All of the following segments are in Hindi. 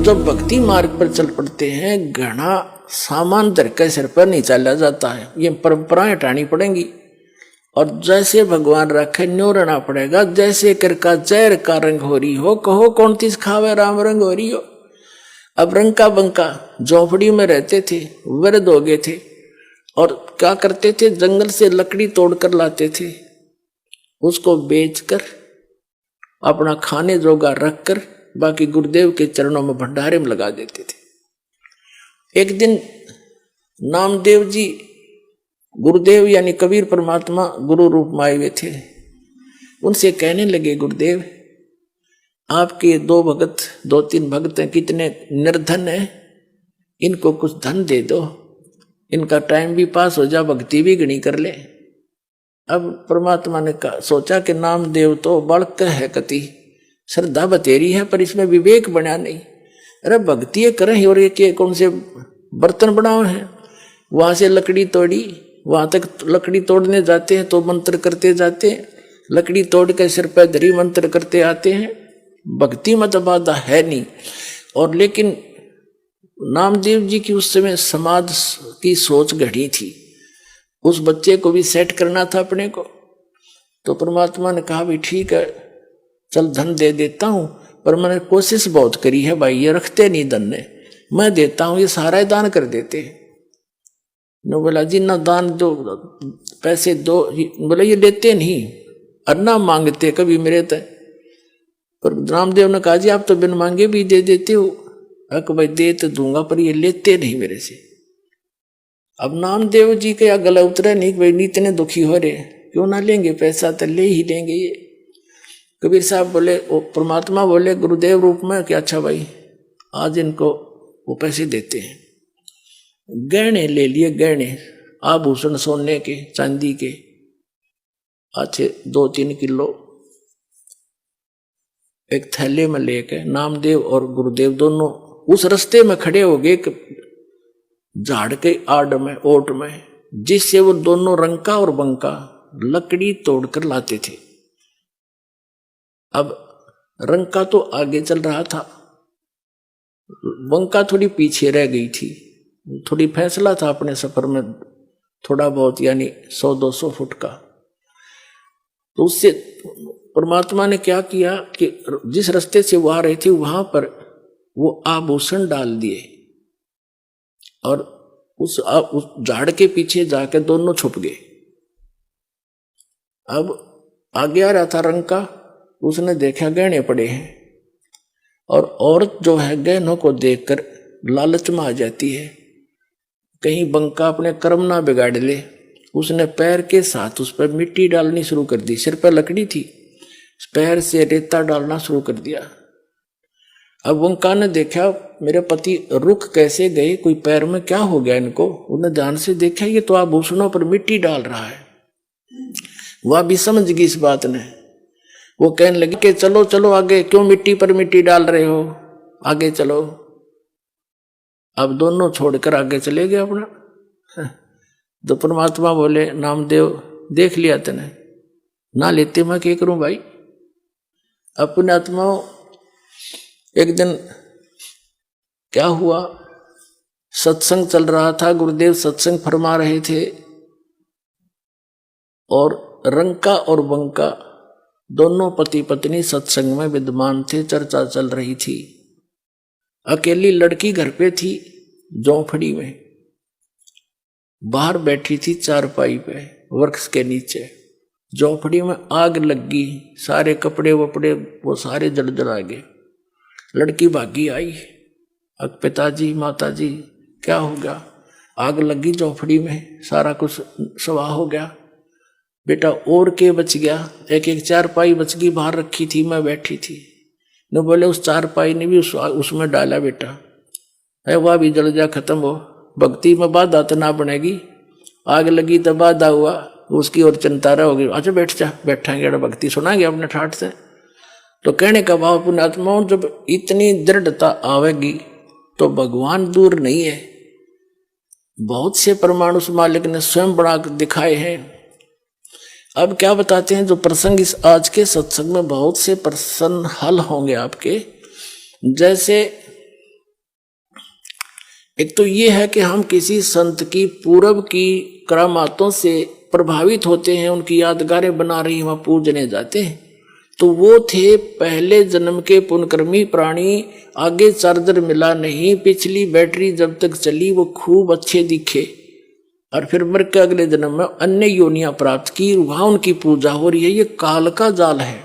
जब भक्ति मार्ग पर चल पड़ते हैं घना सामान धर के सिर पर नहीं चला जाता है, ये परंपराएं हटानी पड़ेंगी। और जैसे भगवान रखे न्यो रहना पड़ेगा। जैसे कर का जहर का रंग हो रही हो, कहो कौन तीस खावे राम रंग हो रही हो। अब रंग का बंका झोपड़ी में रहते थे, वृद्ध हो गए थे और क्या करते थे, जंगल से लकड़ी तोड़कर लाते थे, उसको बेचकर अपना खाने जोगा रखकर बाकी गुरुदेव के चरणों में भंडारे में लगा देते थे। एक दिन नामदेव जी गुरुदेव यानी कबीर परमात्मा गुरु रूप में आए हुए थे, उनसे कहने लगे, गुरुदेव आपके दो तीन भक्त हैं, कितने निर्धन हैं, इनको कुछ धन दे दो, इनका टाइम भी पास हो जा, भक्ति भी घनी कर ले। अब परमात्मा ने सोचा कि नामदेव तो बड़क है, कति श्रद्धा बतेरी है, पर इसमें विवेक बना नहीं। अरे भक्ति करें और ये कौन से बर्तन बनाओ हैं। वहां से लकड़ी तोड़ी, वहां तक लकड़ी तोड़ने जाते हैं तो मंत्र करते जाते हैं, लकड़ी तोड़ के सिर पर धरी मंत्र करते आते हैं। भक्ति मत बाधा है नहीं। और लेकिन नामदेव जी की उस समय समाज की सोच घड़ी थी, उस बच्चे को भी सेट करना था अपने को। तो परमात्मा ने कहा भी ठीक है, चल धन दे देता हूं, पर मैंने कोशिश बहुत करी है भाई, ये रखते नहीं धन ने, मैं देता हूं, ये सारा दान कर देते। नो बोला जी ना दान दो, पैसे दो, बोला ये लेते नहीं और ना मांगते कभी मेरे तक। पर रामदेव ने कहा जी आप तो बिन मांगे भी दे देते हो। अक भाई दे तो दूंगा, पर ये लेते नहीं मेरे से। अब नामदेव जी के गला उतरे नहीं, भाई इतने दुखी हो रहे, क्यों ना लेंगे पैसा, तो ले ही लेंगे ये। कबीर साहब बोले, परमात्मा बोले गुरुदेव रूप में कि अच्छा भाई आज इनको वो पैसे देते हैं। गहने ले लिए, गहने आभूषण सोने के चांदी के अच्छे 2-3 किलो एक थैले में लेके नामदेव और गुरुदेव दोनों उस रास्ते में खड़े हो गए, झाड़ के आड़ में ओट में, जिससे वो दोनों रंका और बंका लकड़ी तोड़कर लाते थे। अब रंका तो आगे चल रहा था, बंका थोड़ी पीछे रह गई थी। थोड़ी फैसला था अपने सफर में थोड़ा बहुत, यानी 100-200 फुट का। तो उससे परमात्मा ने क्या किया कि जिस रास्ते से वो आ रहे थे वहां पर वो आभूषण डाल दिए और उस झाड़ के पीछे जाकर दोनों छुप गए। अब आगे आ रहा था रंका, उसने देखा गहने पड़े हैं, और औरत जो है गहनों को देखकर लालच में आ जाती है, कहीं बंका अपने कर्म ना बिगाड़ ले। उसने पैर के साथ उस पर मिट्टी डालनी शुरू कर दी, सिर पर लकड़ी थी, पैर से रेता डालना शुरू कर दिया। अब बंका ने देखा मेरे पति रुक कैसे गए, कोई पैर में क्या हो गया इनको। उन्हें ध्यान से देखा ये तो आभूषणों पर मिट्टी डाल रहा है। वह भी समझ गई इस बात ने। वो कहने लगी कि चलो चलो आगे, क्यों मिट्टी पर मिट्टी डाल रहे हो, आगे चलो। अब दोनों छोड़कर आगे चले गए अपना। तो परमात्मा बोले नामदेव देख लिया तने, ना लेते मैं क्या करूं भाई। अपने आत्माओं एक दिन क्या हुआ, सत्संग चल रहा था, गुरुदेव सत्संग फरमा रहे थे और रंका और बंका दोनों पति पत्नी सत्संग में विद्यमान थे, चर्चा चल रही थी। अकेली लड़की घर पे थी, झोंपड़ी में बाहर बैठी थी चारपाई पे वृक्ष के नीचे। झोंपड़ी में आग लग गई, सारे कपड़े वपड़े वो सारे जल जला गए। लड़की भागी आई, अब पिताजी माताजी क्या हो गया, आग लगी झोंपड़ी में, सारा कुछ स्वाह हो गया। बेटा और के बच गया, एक चारपाई बच गई, बाहर रखी थी, मैं बैठी थी। न बोले उस चारपाई ने भी उसमें डाला बेटा, है वह भी जल जा खत्म हो। भक्ति में बाधा तो ना बनेगी, आग लगी तो बाधा हुआ, उसकी और चिंतारा होगी। अच्छा बैठ जा, बैठांगे भक्ति सुनाएंगे अपने ठाठ से। तो कहने का भाव पुण्यात्माओं, जब इतनी दृढ़ता आवेगी तो भगवान दूर नहीं है। बहुत से प्रमाण उस मालिक ने स्वयं बना दिखाए हैं। अब क्या बताते हैं, जो प्रसंग इस आज के सत्संग में बहुत से प्रश्न हल होंगे आपके। जैसे एक तो ये है कि हम किसी संत की पूर्व की करामातों से प्रभावित होते हैं, उनकी यादगारें बना रही वहां पूजने जाते हैं। तो वो थे पहले जन्म के पुण्यकर्मी प्राणी, आगे चार्जर मिला नहीं, पिछली बैटरी जब तक चली वो खूब अच्छे दिखे, और फिर मर के अगले जन्म में अन्य योनियां प्राप्त की, वहां उनकी पूजा हो रही है। ये काल का जाल है।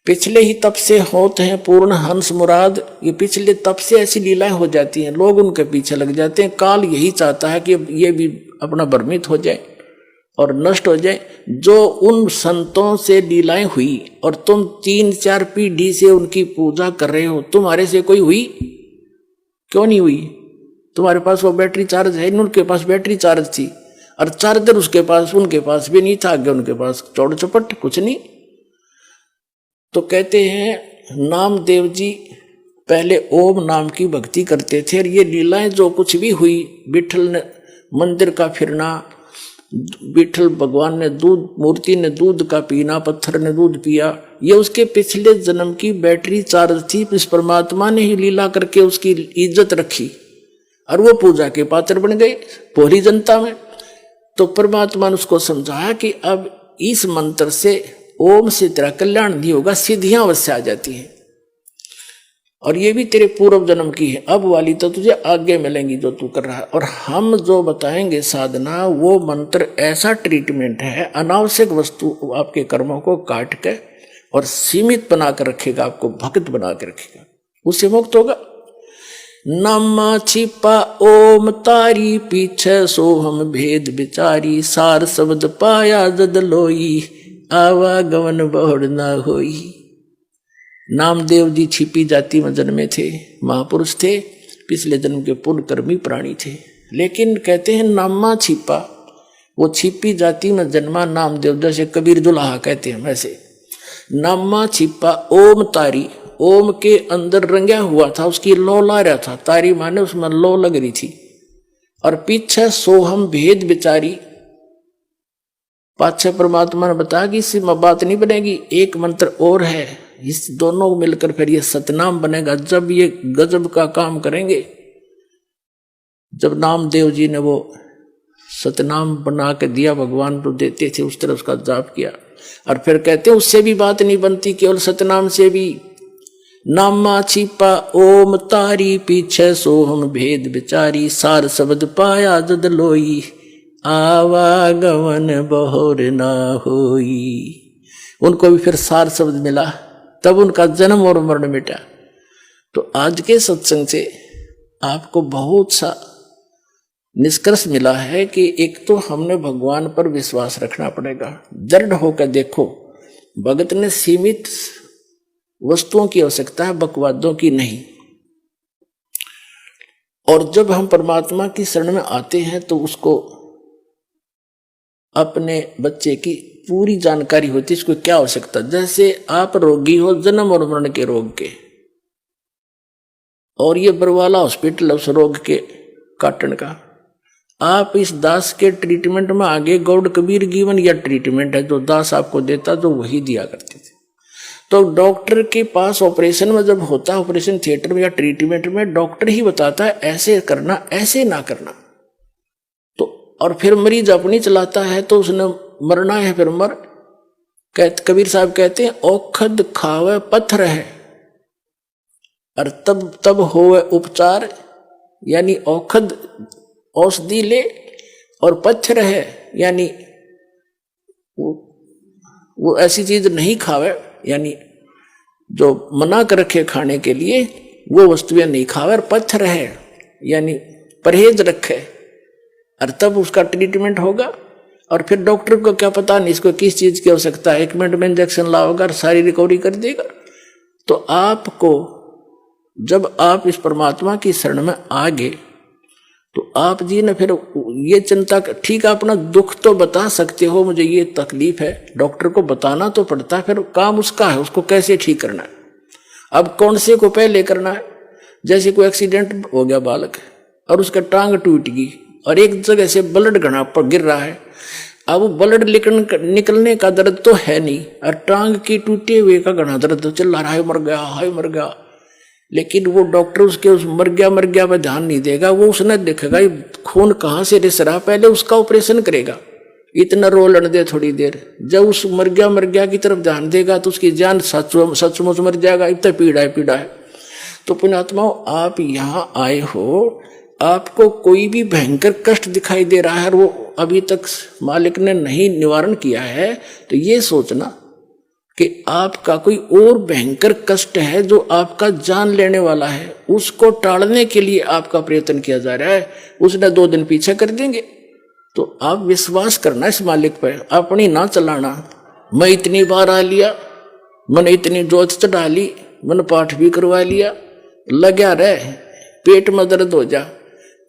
पिछले ही तप से होते हैं पूर्ण हंस मुराद, ये पिछले तप से ऐसी लीलाएं हो जाती हैं, लोग उनके पीछे लग जाते हैं। काल यही चाहता है कि ये भी अपना भ्रमित हो जाए और नष्ट हो जाए। जो उन संतों से लीलाएं हुई और तुम 3-4 पीढ़ी से उनकी पूजा कर रहे हो, तुम्हारे से कोई हुई? क्यों नहीं हुई? तुम्हारे पास वो बैटरी चार्ज है, उनके पास बैटरी चार्ज थी, और चार्जर उसके पास उनके पास भी नहीं था, आगे उनके पास चौड़ चपट कुछ नहीं। तो कहते हैं नामदेव जी पहले ओम नाम की भक्ति करते थे, और ये लीलाएं जो कुछ भी हुई, विठल ने मंदिर का फिरना, विठल भगवान ने दूध, मूर्ति ने दूध का पीना, पत्थर ने दूध पिया, ये उसके पिछले जन्म की बैटरी चार्ज थी। इस परमात्मा ने ही लीला करके उसकी इज्जत रखी और वो पूजा के पात्र बन गए भोली जनता में। तो परमात्मा ने उसको समझाया कि अब इस मंत्र से, ओम से तेरा कल्याण नहीं होगा, सिद्धियां अवश्य आ जाती हैं, और ये भी तेरे पूर्व जन्म की है, अब वाली तो तुझे आगे मिलेंगी जो तू कर रहा है। और हम जो बताएंगे साधना, वो मंत्र ऐसा ट्रीटमेंट है, अनावश्यक वस्तु आपके कर्मों को काट के और सीमित बना कर रखेगा, आपको भक्त बना के रखेगा, उससे मुक्त होगा। नामा छिपा ओम तारी, पीछे सोहम भेद विचारी, सार शब्द पाया जद लोई, आवागमन बहुड़ ना होई। नामदेव जी छिपी जाति में जन्मे थे, महापुरुष थे, पिछले जन्म के पुण्यकर्मी प्राणी थे। लेकिन कहते हैं नामा छिपा, वो छिपी जाति में जन्मा नामदेव, जैसे कबीर दुल्हा कहते हैं वैसे। नामा छिपा ओम तारी, ओम के अंदर रंगा हुआ था, उसकी लो ला रहा था, तारी माने उसमें लो लग रही थी। और पीछे सोहम भेद विचारी, पाछे परमात्मा ने बताया कि इससे बात नहीं बनेगी, एक मंत्र और है, इस दोनों को मिलकर फिर ये सतनाम बनेगा। जब ये गजब का काम करेंगे, जब नामदेव जी ने वो सतनाम बना के दिया, भगवान तो देते थे, उस तरह उसका जाप किया, और फिर कहते हैं उससे भी बात नहीं बनती, केवल सतनाम से भी। नामा छिपा ओम तारी, पीछे सोहम भेद विचारी, सार शब्द पाया जद लोई, आवागमन बहुर ना होई। उनको भी फिर सार शब्द मिला, तब उनका जन्म और मरण मिटा। तो आज के सत्संग से आपको बहुत सा निष्कर्ष मिला है कि एक तो हमने भगवान पर विश्वास रखना पड़ेगा, दृढ़ होकर देखो। भगत ने सीमित वस्तुओं की आवश्यकता है, बकवादों की नहीं। और जब हम परमात्मा की शरण में आते हैं तो उसको अपने बच्चे की पूरी जानकारी होती है, इसको क्या आवश्यकता। जैसे आप रोगी हो जन्म और मरण के रोग के, और ये बरवाला हॉस्पिटल उस रोग के काटन का, आप इस दास के ट्रीटमेंट में आगे गौड़ कबीर गिवन या ट्रीटमेंट है जो दास आपको देता, तो वही दिया करते थे। तो डॉक्टर के पास ऑपरेशन में जब होता है, ऑपरेशन थिएटर में या ट्रीटमेंट में, डॉक्टर ही बताता है ऐसे करना, ऐसे ना करना। तो और फिर मरीज अपनी चलाता है, तो उसने मरना है, फिर मर। कबीर साहब कहते हैं औखद खावे पत्थर है, और तब होवे उपचार, यानी औखद औषधि ले और पत्थर है, यानी वो ऐसी चीज नहीं खावे, यानी जो मना कर रखे खाने के लिए वो वस्तुएं नहीं खावे, और पत्थर है यानी परहेज रखे, और तब उसका ट्रीटमेंट होगा। और फिर डॉक्टर को क्या पता नहीं इसको किस चीज की आवश्यकता है, 1 मिनट में इंजेक्शन लाओगा और सारी रिकवरी कर देगा। तो आपको जब आप इस परमात्मा की शरण में आ गए, तो आप जी ने फिर ये चिंता, ठीक है अपना दुख तो बता सकते हो, मुझे ये तकलीफ है, डॉक्टर को बताना तो पड़ता है, फिर काम उसका है, उसको कैसे ठीक करना है। अब कौन से को पहले करना है। जैसे कोई एक्सीडेंट हो गया बालक, और उसका टांग टूट गई, और एक जगह से ब्लड घड़ा पर गिर रहा है। अब ब्लड निकलने का दर्द तो है नहीं, और टांग की टूटे हुए का घना दर्द चल रहा है, मर गया, हाय मर गया। लेकिन वो डॉक्टर उसके उस मर गया पर ध्यान नहीं देगा। वो उसने देखेगा ये खून कहाँ से रिस रहा, पहले उसका ऑपरेशन करेगा। इतना रोलन दे थोड़ी देर, जब उस मर गया की तरफ ध्यान देगा तो उसकी जान सचमुच मर जाएगा। इतना पीड़ा है। तो पुण्यात्माओं, आप यहाँ आए हो, आपको कोई भी भयंकर कष्ट दिखाई दे रहा है और वो अभी तक मालिक ने नहीं निवारण किया है, तो ये सोचना कि आपका कोई और भयंकर कष्ट है जो आपका जान लेने वाला है, उसको टालने के लिए आपका प्रयत्न किया जा रहा है। उसने 2 दिन पीछे कर देंगे। तो आप विश्वास करना इस मालिक पर, अपनी ना चलाना। मैं इतनी बार आ लिया, मैंने इतनी जोत चढ़ा ली, मैंने पाठ भी करवा लिया, लगा रहे, पेट में दर्द हो जा,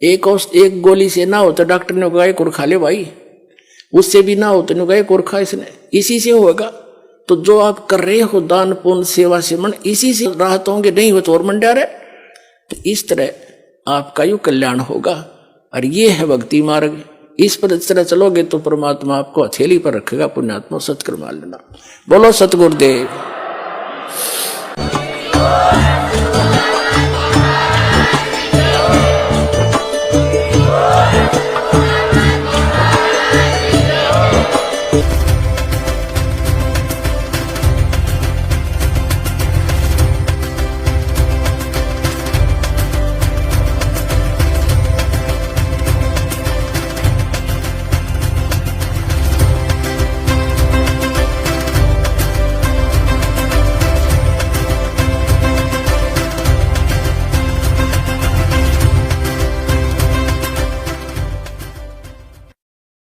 एक गोली से ना हो तो डॉक्टर ने कहा एक और खा ले भाई, उससे भी ना हो तो कहा एक और खा, इसने इसी से होगा। तो जो आप कर रहे हो दान पुण्य सेवा से मन, इसी से राहत होंगे, नहीं हो तो और मन डारे। तो इस तरह आपका यू कल्याण होगा। और ये है भक्ति मार्ग। इस पर इस तरह चलोगे तो परमात्मा आपको हथेली पर रखेगा। पुण्यात्मा सत्कर्म लेना। बोलो सतगुरुदेव।